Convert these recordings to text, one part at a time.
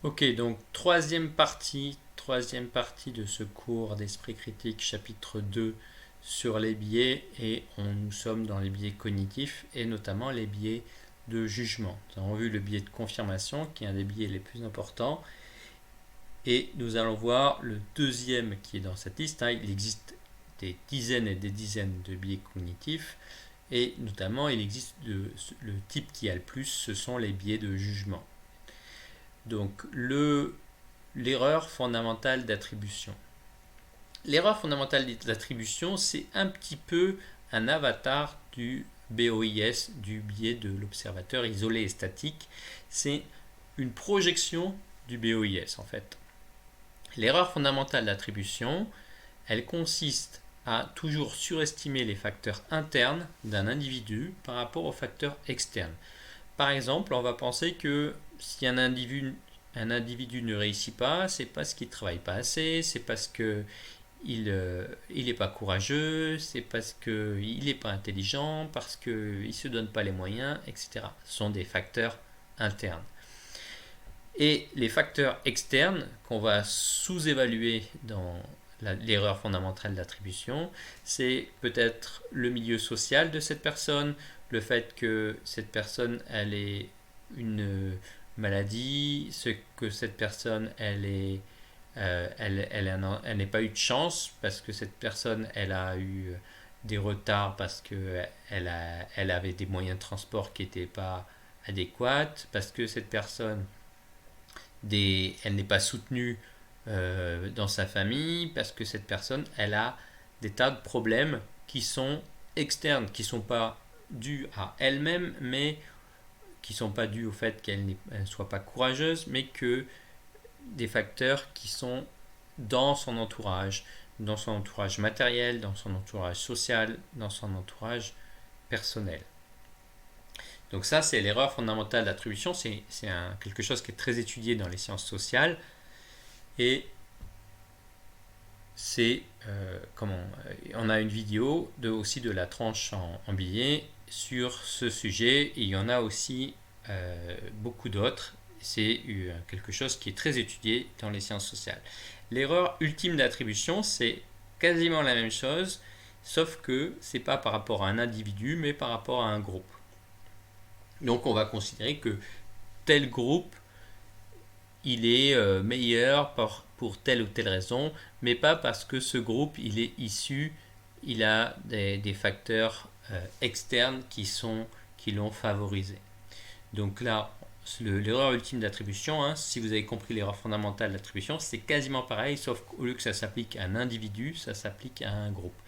Ok, donc troisième partie de ce cours d'esprit critique, chapitre 2 sur les biais, et nous sommes dans les biais cognitifs et notamment les biais de jugement. Nous avons vu le biais de confirmation qui est un des biais les plus importants et nous allons voir le deuxième qui est dans cette liste. Il existe des dizaines et des dizaines de biais cognitifs et notamment il existe le type qui a le plus, ce sont les biais de jugement. Donc l'erreur fondamentale d'attribution. L'erreur fondamentale d'attribution, c'est un petit peu un avatar du BOIS, du biais de l'observateur isolé et statique. C'est une projection du BOIS en fait. L'erreur fondamentale d'attribution, elle consiste à toujours surestimer les facteurs internes d'un individu par rapport aux facteurs externes. Par exemple, on va penser que si un individu ne réussit pas, c'est parce qu'il ne travaille pas assez, c'est parce qu'il n'est pas courageux, c'est parce qu'il n'est pas intelligent, parce qu'il ne se donne pas les moyens, etc. Ce sont des facteurs internes. Et les facteurs externes qu'on va sous-évaluer dans l'erreur fondamentale d'attribution, c'est peut-être le milieu social de cette personne, le fait que cette personne elle ait une maladie, ce que cette personne elle n'ait pas eu de chance parce que cette personne elle a eu des retards parce qu'elle avait des moyens de transport qui n'étaient pas adéquats, parce que cette personne elle n'est pas soutenue dans sa famille, parce que cette personne elle a des tas de problèmes qui sont externes, qui ne sont pas dus à elle-même, mais qui ne sont pas dus au fait qu'elle ne soit pas courageuse, mais que des facteurs qui sont dans son entourage matériel, dans son entourage social, dans son entourage personnel. Donc ça, c'est l'erreur fondamentale d'attribution, c'est quelque chose qui est très étudié dans les sciences sociales, et c'est on a une vidéo aussi de la tranche en billets sur ce sujet, et il y en a aussi beaucoup d'autres. C'est quelque chose qui est très étudié dans les sciences sociales. L'erreur ultime d'attribution, c'est quasiment la même chose, sauf que c'est pas par rapport à un individu, mais par rapport à un groupe. Donc on va considérer que tel groupe il est meilleur pour telle ou telle raison, mais pas parce que ce groupe il a des facteurs externes qui l'ont favorisé. Donc là, l'erreur ultime d'attribution, si vous avez compris l'erreur fondamentale d'attribution, c'est quasiment pareil, sauf qu'au lieu que ça s'applique à un individu, ça s'applique à un groupe.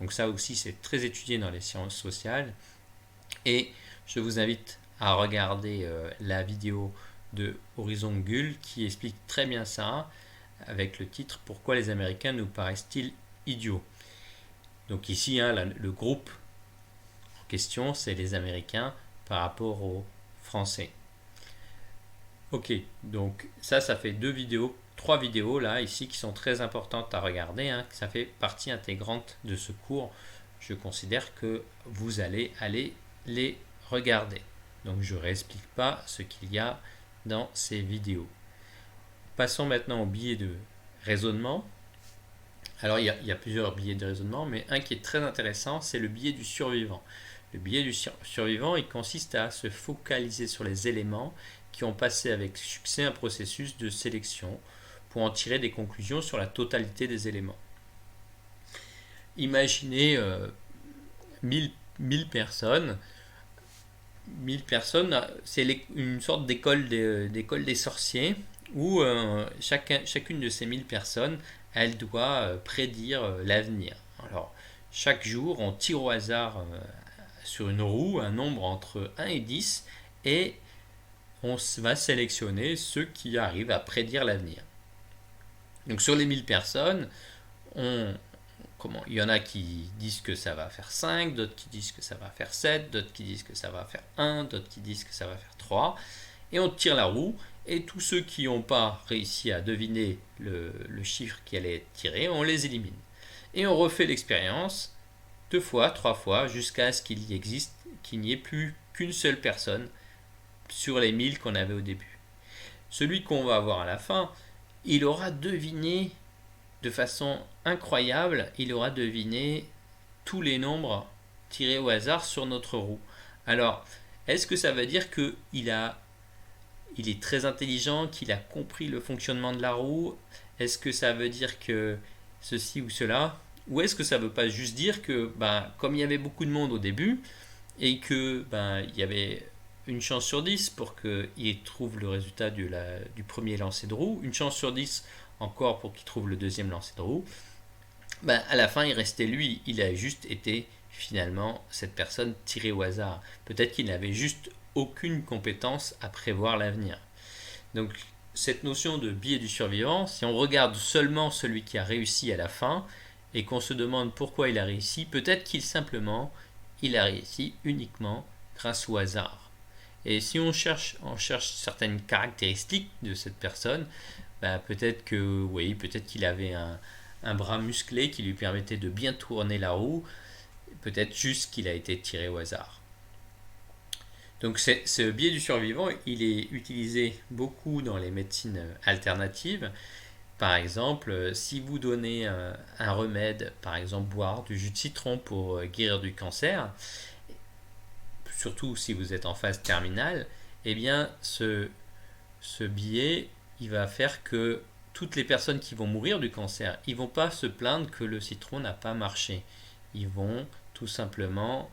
Donc ça aussi, c'est très étudié dans les sciences sociales. Et je vous invite à regarder la vidéo de Horizon Gull qui explique très bien ça avec le titre Pourquoi les Américains nous paraissent-ils idiots. Donc ici, le groupe en question, c'est les Américains par rapport aux Français. Ok, donc ça fait trois vidéos là ici qui sont très importantes à regarder, ça fait partie intégrante de ce cours. Je considère que vous allez aller les regarder. Donc je ne réexplique pas ce qu'il y a dans ces vidéos. Passons maintenant au biais de raisonnement. Alors il y a plusieurs biais de raisonnement, mais un qui est très intéressant, c'est le biais du survivant. Le biais du survivant, il consiste à se focaliser sur les éléments qui ont passé avec succès un processus de sélection pour en tirer des conclusions sur la totalité des éléments. Imaginez 1000 personnes. 1000 personnes, c'est une sorte d'école des sorciers où chacune de ces 1000 personnes, elle doit prédire l'avenir. Alors, chaque jour, on tire au hasard sur une roue un nombre entre 1 et 10 et on va sélectionner ceux qui arrivent à prédire l'avenir. Donc, sur les 1000 personnes, il y en a qui disent que ça va faire 5, d'autres qui disent que ça va faire 7, d'autres qui disent que ça va faire 1, d'autres qui disent que ça va faire 3. Et on tire la roue, et tous ceux qui n'ont pas réussi à deviner le chiffre qui allait être tiré, on les élimine. Et on refait l'expérience 2 fois, 3 fois, jusqu'à ce qu'il n'y ait plus qu'une seule personne sur les 1000 qu'on avait au début. celui qu'on va avoir à la fin, il aura deviné de façon incroyable, il aura deviné tous les nombres tirés au hasard sur notre roue. Alors, est-ce que ça veut dire qu'il est très intelligent, qu'il a compris le fonctionnement de la roue? Est-ce que ça veut dire que ceci ou cela? Ou est-ce que ça ne veut pas juste dire que, comme il y avait beaucoup de monde au début, et que il y avait une chance sur 10 pour qu'il trouve le résultat du premier lancer de roue, une chance sur 10 encore pour qu'il trouve le deuxième lancer de roue, à la fin il restait lui, il a juste été finalement cette personne tirée au hasard. Peut-être qu'il n'avait juste aucune compétence à prévoir l'avenir. Donc cette notion de biais du survivant, si on regarde seulement celui qui a réussi à la fin et qu'on se demande pourquoi il a réussi, peut-être il a réussi uniquement grâce au hasard. Et si on cherche certaines caractéristiques de cette personne, peut-être qu'il avait un bras musclé qui lui permettait de bien tourner la roue, peut-être juste qu'il a été tiré au hasard. Donc ce biais du survivant, il est utilisé beaucoup dans les médecines alternatives. Par exemple, si vous donnez un remède, par exemple boire du jus de citron pour guérir du cancer, surtout si vous êtes en phase terminale, eh bien ce biais, il va faire que toutes les personnes qui vont mourir du cancer, ils ne vont pas se plaindre que le citron n'a pas marché. Ils vont tout simplement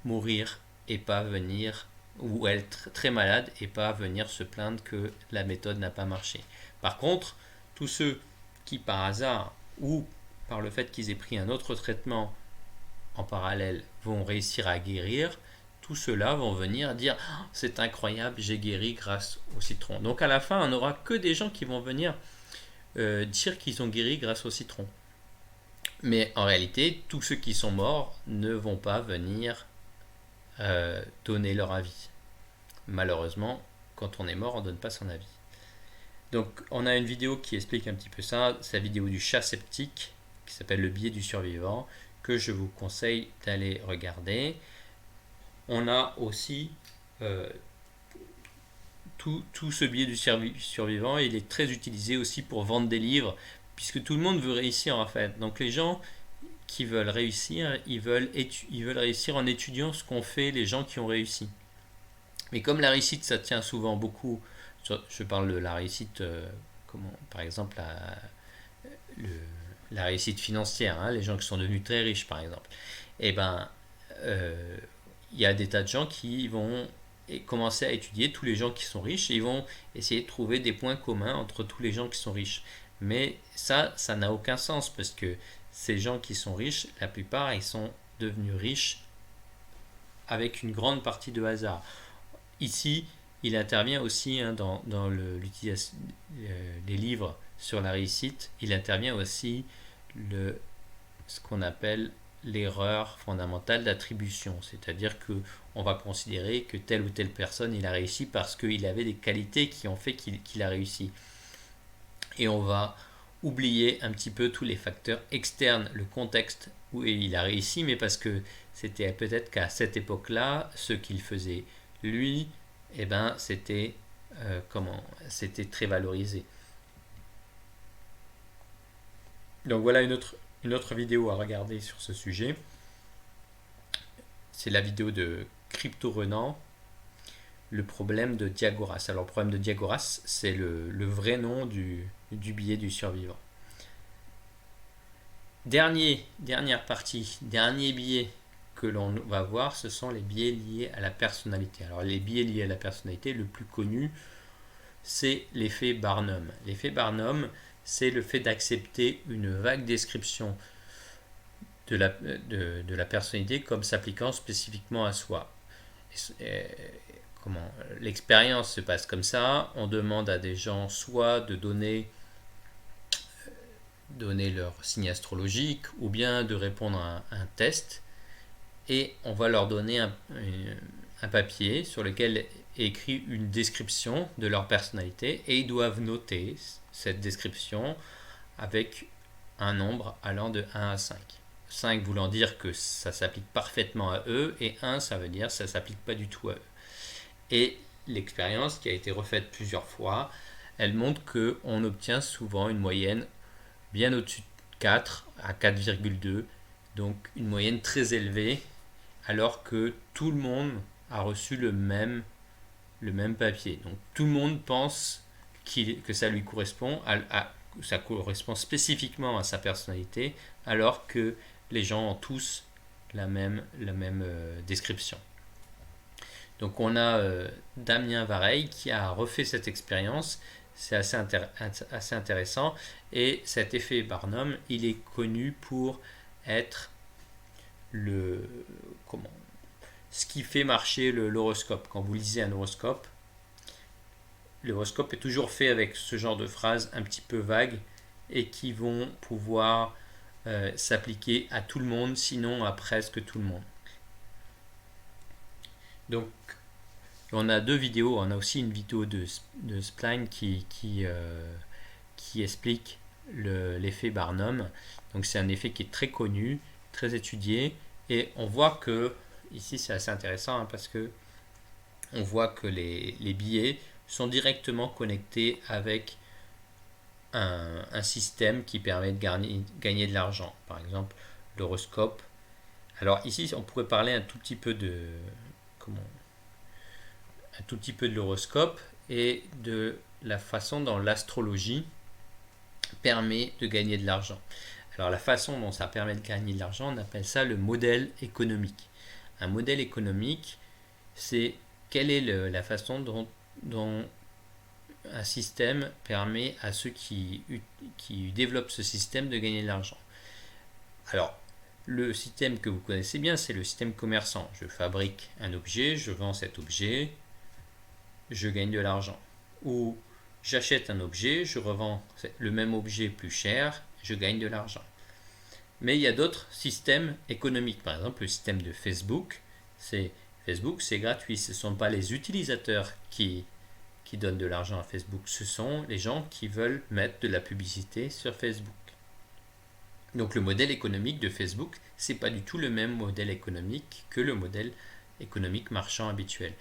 mourir et pas venir, ou être très malade et pas venir se plaindre que la méthode n'a pas marché. Par contre, tous ceux qui par hasard ou par le fait qu'ils aient pris un autre traitement en parallèle vont réussir à guérir, tous ceux-là vont venir dire oh, c'est incroyable, j'ai guéri grâce au citron. Donc à la fin, on n'aura que des gens qui vont venir dire qu'ils ont guéri grâce au citron. Mais en réalité, tous ceux qui sont morts ne vont pas venir donner leur avis. Malheureusement, quand on est mort, on ne donne pas son avis. Donc on a une vidéo qui explique un petit peu ça, c'est la vidéo du chat sceptique qui s'appelle le biais du survivant, que je vous conseille d'aller regarder. On a aussi tout ce biais du survivant, il est très utilisé aussi pour vendre des livres, puisque tout le monde veut réussir en fait. Donc les gens qui veulent réussir, ils veulent réussir en étudiant ce qu'ont fait les gens qui ont réussi. Mais comme la réussite, ça tient souvent beaucoup, je parle de la réussite, par exemple la réussite financière, hein, les gens qui sont devenus très riches par exemple, et il y a des tas de gens qui vont commencer à étudier tous les gens qui sont riches et ils vont essayer de trouver des points communs entre tous les gens qui sont riches. Mais ça n'a aucun sens parce que ces gens qui sont riches, la plupart, ils sont devenus riches avec une grande partie de hasard. Ici, il intervient aussi dans l'utilisation des livres sur la réussite, il intervient aussi ce qu'on appelle l'erreur fondamentale d'attribution, c'est-à-dire qu'on va considérer que telle ou telle personne il a réussi parce qu'il avait des qualités qui ont fait qu'il a réussi. Et on va oublier un petit peu tous les facteurs externes, le contexte où il a réussi, mais parce que c'était peut-être qu'à cette époque-là, ce qu'il faisait lui, c'était très valorisé. Donc voilà une autre vidéo à regarder sur ce sujet. C'est la vidéo de Crypto Renan, le problème de Diagoras. Alors le problème de Diagoras, c'est le vrai nom du biais du survivant. Dernière partie, dernier biais que l'on va voir, ce sont les biais liés à la personnalité. Alors les biais liés à la personnalité, le plus connu, c'est l'effet Barnum. L'effet Barnum, c'est le fait d'accepter une vague description de la personnalité comme s'appliquant spécifiquement à soi. L'expérience se passe comme ça, on demande à des gens soit de donner leur signe astrologique ou bien de répondre à un test et on va leur donner un papier sur lequel est écrit une description de leur personnalité et ils doivent noter cette description avec un nombre allant de 1 à 5. 5 voulant dire que ça s'applique parfaitement à eux et 1 ça veut dire que ça ne s'applique pas du tout à eux. Et l'expérience qui a été refaite plusieurs fois, elle montre qu'on obtient souvent une moyenne bien au-dessus de 4 à 4,2, donc une moyenne très élevée, alors que tout le monde a reçu le même papier. Donc tout le monde pense que ça lui correspond, ça correspond spécifiquement à sa personnalité, alors que les gens ont tous la même description. Donc on a Damien Vareille qui a refait cette expérience, c'est assez intéressant, et cet effet Barnum, il est connu pour être ce qui fait marcher l'horoscope. Quand vous lisez un horoscope, l'horoscope est toujours fait avec ce genre de phrases un petit peu vagues et qui vont pouvoir s'appliquer à tout le monde, sinon à presque tout le monde. Donc, on a deux vidéos. On a aussi une vidéo de Spline qui explique l'effet Barnum. Donc, c'est un effet qui est très connu, très étudié. Et on voit que, ici, c'est assez intéressant parce que on voit que les billets sont directement connectés avec un système qui permet de gagner de l'argent. Par exemple, l'horoscope. Alors ici, on pourrait parler un tout petit peu de l'horoscope et de la façon dont l'astrologie permet de gagner de l'argent. Alors la façon dont ça permet de gagner de l'argent, on appelle ça le modèle économique. Un modèle économique, c'est quelle est la façon dont un système permet à ceux qui développent ce système de gagner de l'argent. Alors, le système que vous connaissez bien, c'est le système commerçant. Je fabrique un objet, je vends cet objet, je gagne de l'argent. Ou j'achète un objet, je revends le même objet plus cher, je gagne de l'argent. Mais il y a d'autres systèmes économiques. Par exemple, le système de Facebook, c'est gratuit. Ce ne sont pas les utilisateurs qui donnent de l'argent à Facebook, ce sont les gens qui veulent mettre de la publicité sur Facebook. Donc le modèle économique de Facebook, c'est pas du tout le même modèle économique que le modèle économique marchand habituel.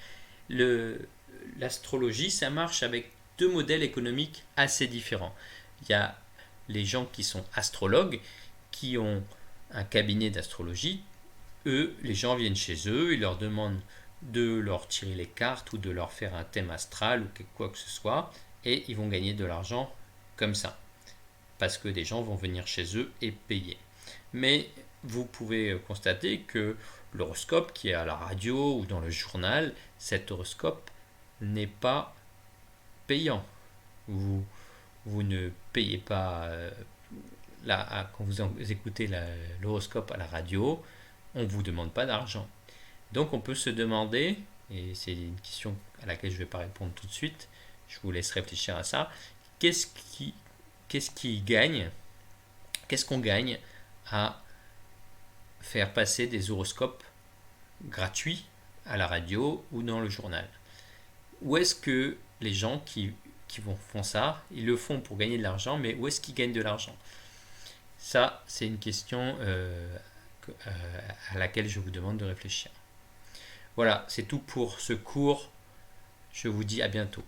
L'astrologie, ça marche avec deux modèles économiques assez différents. Il y a les gens qui sont astrologues, qui ont un cabinet d'astrologie. Eux, les gens viennent chez eux, ils leur demandent de leur tirer les cartes ou de leur faire un thème astral ou quoi que ce soit, et ils vont gagner de l'argent comme ça, parce que des gens vont venir chez eux et payer. Mais vous pouvez constater que l'horoscope qui est à la radio ou dans le journal, cet horoscope n'est pas payant. Vous ne payez pas quand vous écoutez l'horoscope à la radio, on ne vous demande pas d'argent. Donc on peut se demander, et c'est une question à laquelle je ne vais pas répondre tout de suite, je vous laisse réfléchir à ça, qu'est-ce qu'on gagne à faire passer des horoscopes gratuits à la radio ou dans le journal? Où est-ce que les gens qui font ça, ils le font pour gagner de l'argent, mais où est-ce qu'ils gagnent de l'argent? Ça, c'est une question à laquelle je vous demande de réfléchir. Voilà, c'est tout pour ce cours. Je vous dis à bientôt.